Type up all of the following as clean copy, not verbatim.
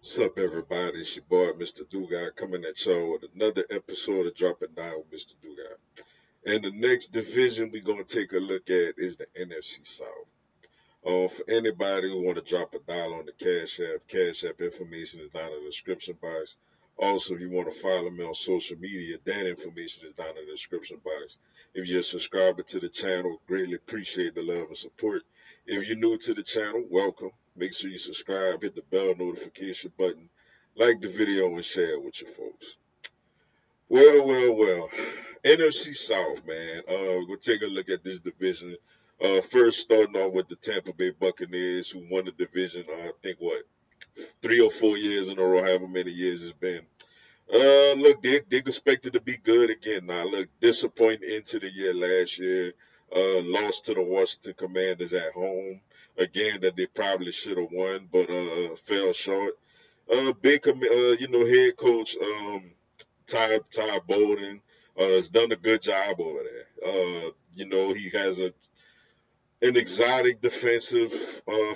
What's up, everybody? It's your boy, Mr. Dugai, coming at y'all with another episode of Dropping Down with Mr. Dugai. And the next division we're going to take a look at is the NFC South. For anybody who want to drop a dollar on the Cash App information is down in the description box. Also, if you want to follow me on social media, that information is down in the description box. If you're a subscriber to the channel, greatly appreciate the love and support. If you're new to the channel, welcome. Make sure you subscribe, hit the bell notification button, like the video, and share it with your folks. Well. NFC South, man. We'll take a look at this division. First, starting off with the Tampa Bay Buccaneers, who won the division, I think, 3 or 4 years in a row, however many years it's been. Look, they expected to be good again. Now, look, disappointing into the year last year. Lost to the Washington Commanders at home. Again, that they probably should have won, but fell short. Head coach Ty Bolden has done a good job over there. He has an exotic defensive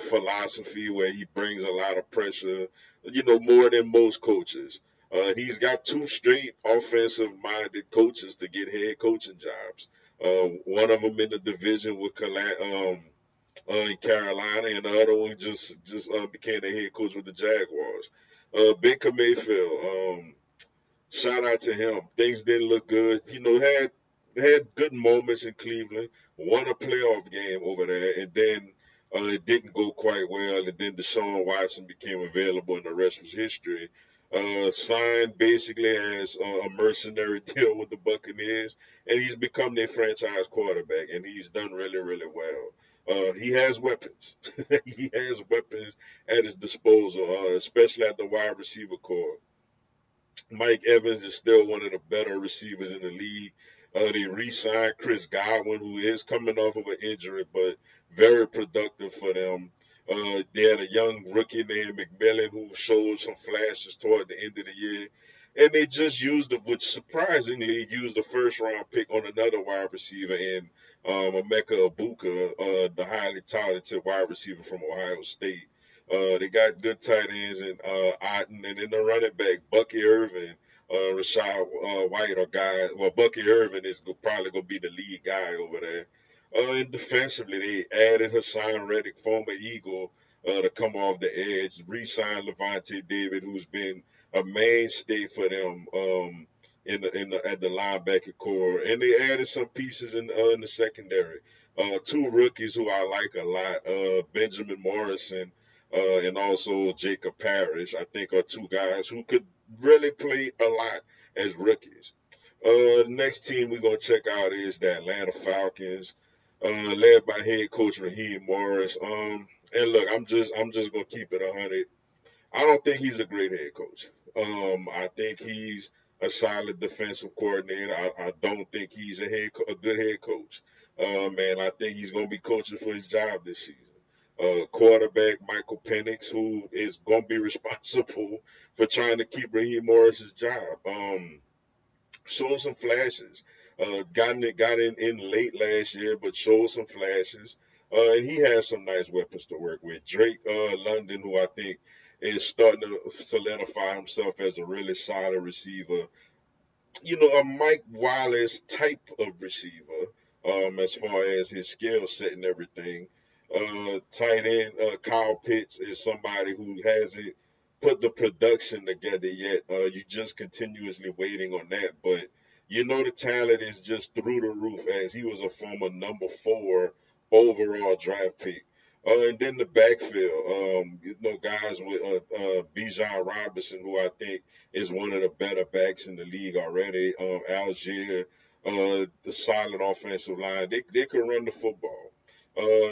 philosophy where he brings a lot of pressure, more than most coaches. He's got two straight offensive minded coaches to get head coaching jobs. One of them in the division with in Carolina, and the other one just became the head coach with the Jaguars. Baker Mayfield, shout out to him. Things didn't look good. Had good moments in Cleveland. Won a playoff game over there, and then it didn't go quite well. And then Deshaun Watson became available, and the rest was history. Signed basically as a mercenary deal with the Buccaneers, and he's become their franchise quarterback, and he's done really, really well. He has weapons. He has weapons at his disposal, especially at the wide receiver core. Mike Evans is still one of the better receivers in the league. They re-signed Chris Godwin, who is coming off of an injury, but very productive for them. They had a young rookie named McMillan who showed some flashes toward the end of the year. And they just used it, which surprisingly used the first round pick on another wide receiver in Emeka Ibuka, the highly talented wide receiver from Ohio State. They got good tight ends in Otten, and then the running back Bucky Irvin, Rashad White, or guy. Well, Bucky Irvin is probably gonna be the lead guy over there. And defensively, they added Hassan Reddick, former Eagle, to come off the edge. Re-signed Levante David, who's been a mainstay for them at the linebacker core, and they added some pieces in the secondary. Two rookies who I like a lot, Benjamin Morrison and also Jacob Parrish, I think are two guys who could really play a lot as rookies. Next team we're gonna check out is the Atlanta Falcons, led by head coach Raheem Morris. And look, I'm just gonna keep it 100. I don't think he's a great head coach. I think he's a solid defensive coordinator. I don't think he's a good head coach. Man, I think he's going to be coaching for his job this season. Quarterback Michael Penix, who is going to be responsible for trying to keep Raheem Morris's job. Showed some flashes. Got in late last year, but showed some flashes. And he has some nice weapons to work with. Drake London, who I think is starting to solidify himself as a really solid receiver. A Mike Wallace type of receiver, as far as his skill set and everything. Tight end Kyle Pitts is somebody who hasn't put the production together yet. You just continuously waiting on that, but the talent is just through the roof as he was a former number 4 overall draft pick. And then the backfield, guys with Bijan Robinson, who I think is one of the better backs in the league already. Algier, the solid offensive line. They can run the football.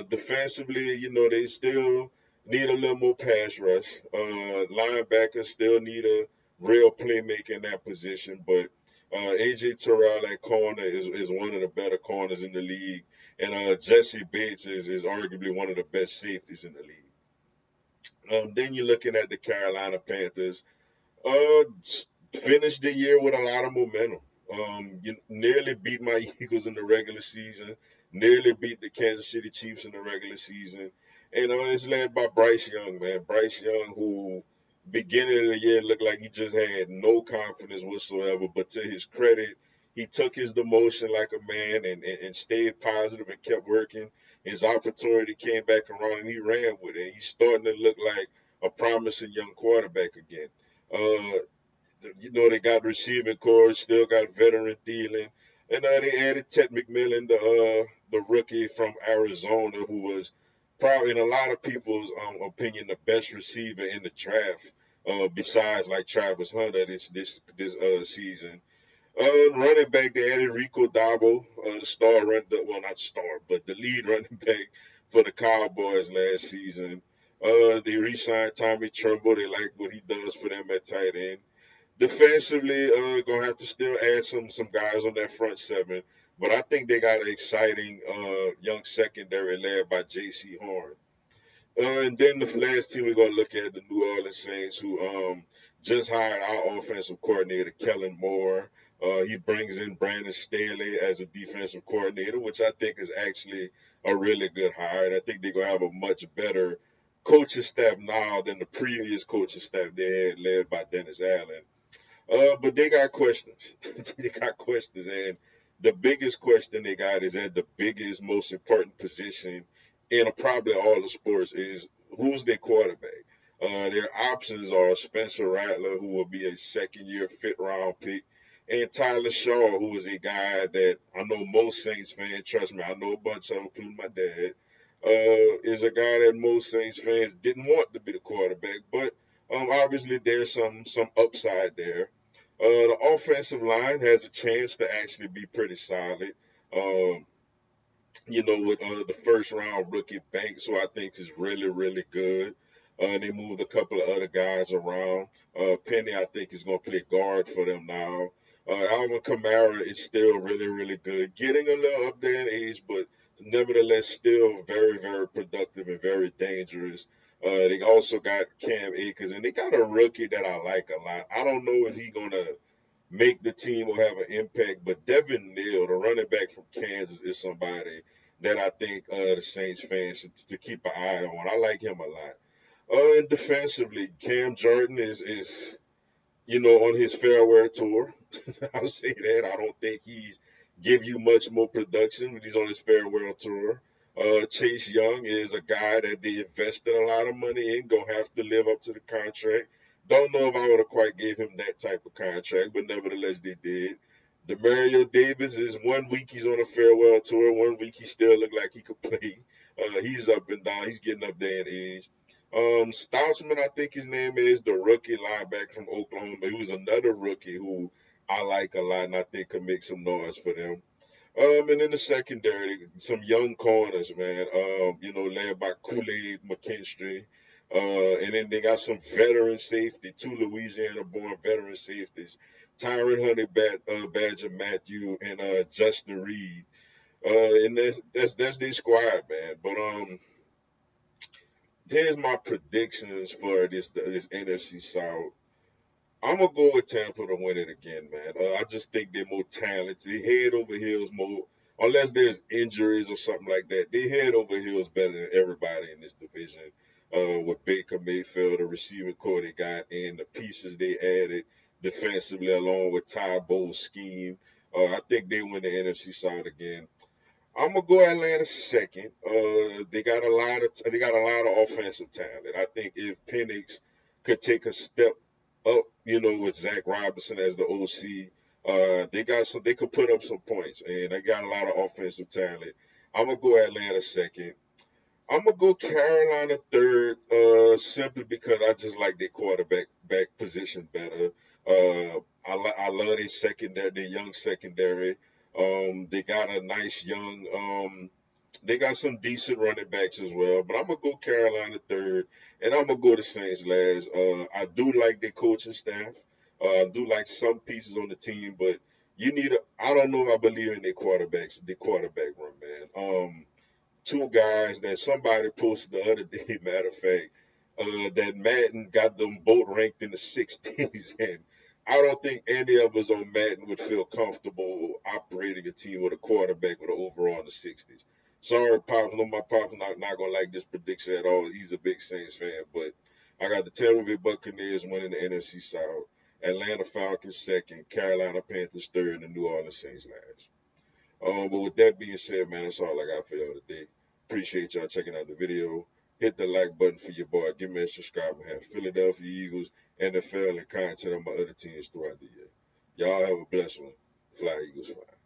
Defensively, they still need a little more pass rush. Linebackers still need a real playmaker in that position, but AJ Terrell at corner is one of the better corners in the league. And Jesse Bates is arguably one of the best safeties in the league. Then you're looking at the Carolina Panthers. Uh, Finished the year with a lot of momentum. You nearly beat my Eagles in the regular season. Nearly beat the Kansas City Chiefs in the regular season. And it's led by Bryce Young, man. Bryce Young, who Beginning of the year, it looked like he just had no confidence whatsoever. But to his credit, he took his demotion like a man and stayed positive and kept working. His opportunity came back around and he ran with it. He's starting to look like a promising young quarterback again. Uh, they got receiving core, still got veteran Thielen, and they added Ted McMillan, the rookie from Arizona, who was probably in a lot of people's opinion the best receiver in the draft, besides like Travis Hunter this season. Running back, they added Rico Dabo, the star run, well not star, but the lead running back for the Cowboys last season. They re-signed Tommy Tremble. They like what he does for them at tight end. Defensively, gonna have to still add some guys on that front seven, but I think they got an exciting young secondary led by J.C. Horn. And then the last team we're gonna look at the New Orleans Saints, who just hired our offensive coordinator Kellen Moore. He brings in Brandon Staley as a defensive coordinator, which I think is actually a really good hire. And I think they're gonna have a much better coaching staff now than the previous coaching staff they had, led by Dennis Allen. But they got questions. They got questions, and the biggest question they got is at the biggest, most important position in probably all the sports is who's their quarterback. Their options are Spencer Rattler, who will be a second-year fifth-round pick, and Tyler Shaw, who is a guy that I know most Saints fans, trust me, I know a bunch of them, including my dad, is a guy that most Saints fans didn't want to be the quarterback, but obviously there's some upside there. The offensive line has a chance to actually be pretty solid. Um, with the first round rookie Banks, who I think is really, really good. They moved a couple of other guys around. Penny, I think, is going to play guard for them now. Alvin Kamara is still really, really good. Getting a little up there in age, but nevertheless still very, very productive and very dangerous. They also got Cam Akers, and they got a rookie that I like a lot. I don't know if he's going to make the team or have an impact. But Devin Neal, the running back from Kansas, is somebody that I think the Saints fans should to keep an eye on. I like him a lot. And defensively, Cam Jordan is on his farewell tour. I'll say that. I don't think he's give you much more production when he's on his farewell tour. Chase Young is a guy that they invested a lot of money in, gonna have to live up to the contract. Don't know if I would have quite gave him that type of contract, but nevertheless they did. Demario Davis is 1 week he's on a farewell tour, 1 week he still look like he could play. He's up and down, he's getting up there in age. Stoutsman, I think his name is, the rookie linebacker from Oklahoma. He was another rookie who I like a lot and I think could make some noise for them. And in the secondary, some young corners, man. Led by Kool-Aid McKinstry. And then they got some veteran safety, two Louisiana-born veteran safeties, Tyron Honey Badger Matthew and Justin Reed. And that's their squad, man. But here's my predictions for this NFC South. I'm gonna go with Tampa to win it again, man. I just think they're more talented. They head over heels more, unless there's injuries or something like that. They head over heels better than everybody in this division. With Baker Mayfield, the receiving core they got, and the pieces they added defensively, along with Ty Bowles' scheme. I think they win the NFC South again. I'm gonna go Atlanta second. They got a lot of offensive talent. I think if Penix could take a step up, with Zach Robinson as the OC, they could put up some points, and they got a lot of offensive talent. I'm gonna go Atlanta second. I'm gonna go Carolina third, simply because I just like their quarterback back position better. I love their secondary, their young secondary. They got a nice young. They got some decent running backs as well. But I'm gonna go Carolina third, and I'm gonna go the Saints last. I do like their coaching staff. I do like some pieces on the team, but you need a. I don't know if I believe in their quarterbacks, the quarterback run, man. Two guys that somebody posted the other day, matter of fact, that Madden got them both ranked in the 60s. And I don't think any of us on Madden would feel comfortable operating a team with a quarterback with an overall in the 60s. Sorry, Pops. No, my Pops not going to like this prediction at all. He's a big Saints fan. But I got the Tampa Bay Buccaneers winning the NFC South, Atlanta Falcons second, Carolina Panthers third, and the New Orleans Saints last. But with that being said, man, that's all I got for y'all today. Appreciate y'all checking out the video. Hit the like button for your boy. Give me a subscribe and have Philadelphia Eagles, NFL, and content on my other teams throughout the year. Y'all have a blessed one. Fly Eagles fly.